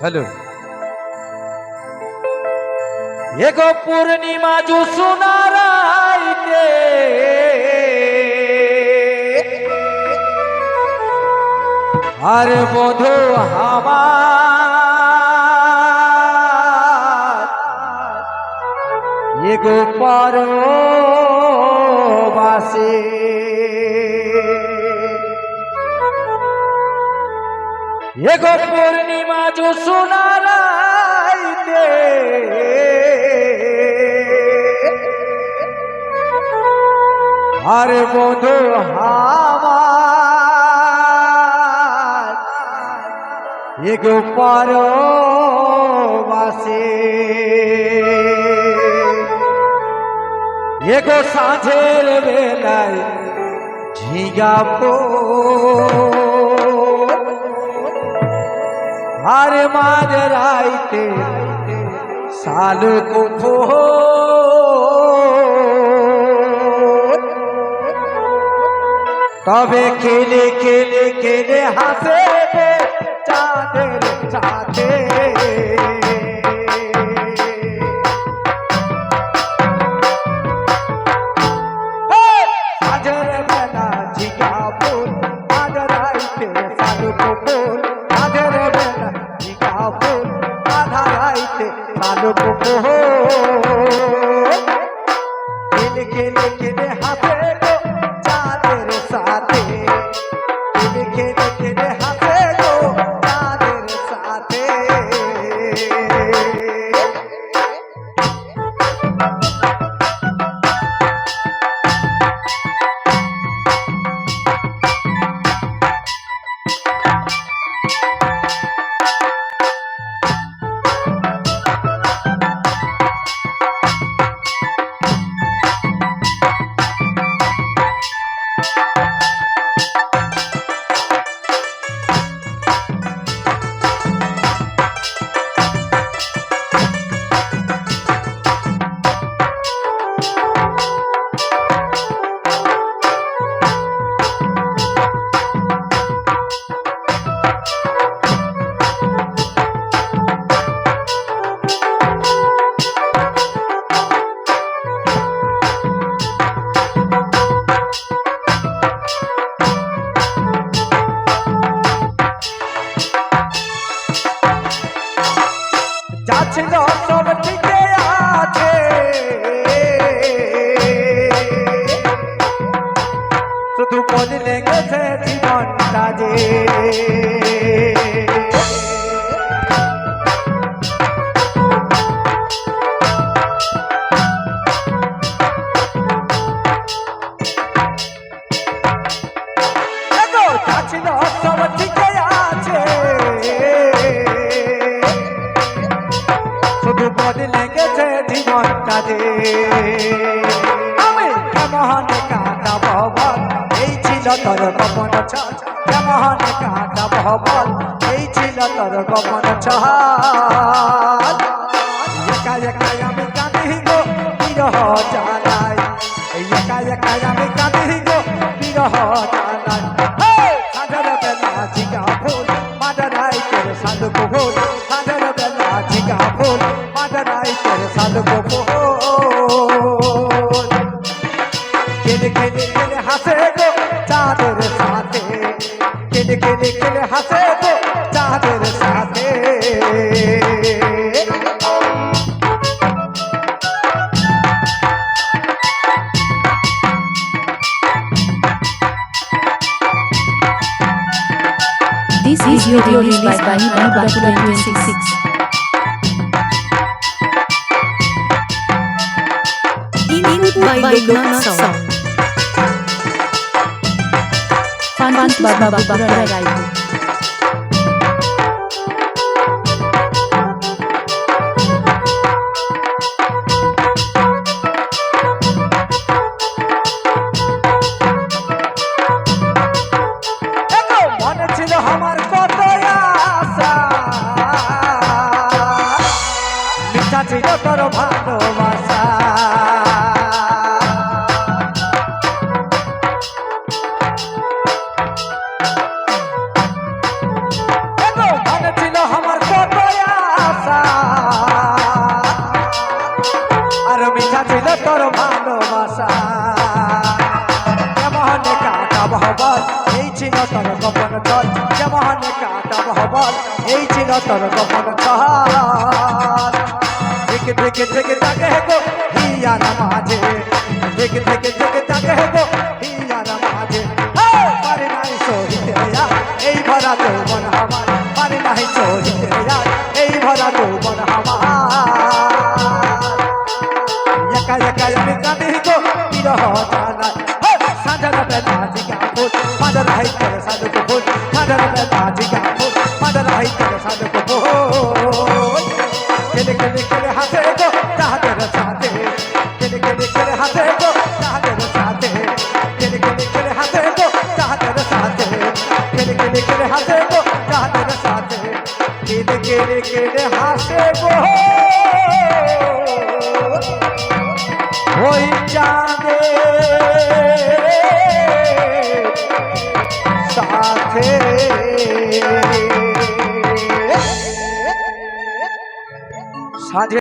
Hello एगो पूर्णिमा जो सुनाराई के हर बोधो हमार एगो परवासी एगो पूर्णिमा जो सुनाराई दे हर बोधो हमार एगो परवासी एगो साँझेर बेलाय झिंगा पो हर माझ राइते सालू को खो तबे खेले खेले खेले हंसे चाँदेर साथे साझर बेला झिंगा फूल माझ राइते सालू को फूल साझर बेला झिंगा फूल आधा राइते सालू को खेले खेले खेले हंसे गो चाँदेर साथे खेले खेले खेले हंसे गो चाँदेर साथे যাচ্ছিল সব ঠিকই আছে শুধু বদলে গেছে জীবনটা যে যাচ্ছিল সব ঠিকই আছে শুধু বদলে গেছে জীবনটা যে আমি কেমন কাঁদাব বল এই ছিল তোর গোপন ছাল কেমন কাঁদাব বল এই ছিল তোর গোপন ছাল একা একা আমি কাঁদি গো বিরহ জ্বালাই একা একা আমি কাঁদি গো বিরহ জ্বালাই সাঁঝের বেলা ঝিঙ্গা ফুল মাঝ রাইতের সাধু ফুল সাঁঝের বেলা ঝিঙ্গা ফুল মাঝ রাইতের সাধু ফুল খেলে খেলে খেলে হাসে গো চাঁদের সাথে খেলে খেলে খেলে হাসে গো চাঁদের সাথে This is your release by Bani Bakula 26. Input by Loknath Sound. Fun Baba Bakula Raipur. আমার কত আশা মিথ্যা ছিল তোর ভালোবাসা মনে ছিল আমার কত ছিল তোর গোপন চাল থেকে থেকে থেকে তাকে গো হিয়ার মাঝে থেকে থেকে থেকে তাকে গো হিয়ার মাঝে পারে নাই সহিতে আর এই ভরা যৌবন আমার পারে নাই সহিতে আর এই ভরা যৌবন আমার একা একা আমি কাঁদি গো বিরহ জানাই সাজার বেলা জিগা ফুল মাদার হাইতে সাধক ফুল সাজার বেলা জিগা ফুল মাদার হাইতে সাধক ফুল কেলে কেলে কেলে হাসে গো তাহাদের সাথে কেলে কেলে কেলে হাসে গো তাহাদের সাথে কেলে কেলে কেলে হাসে গো তাহাদের সাথে কেলে কেলে কেলে হাসে গো তাহাদের সাথে কেলে কেলে কেলে হাসে গো ওই চাঁদে সাথে সাজে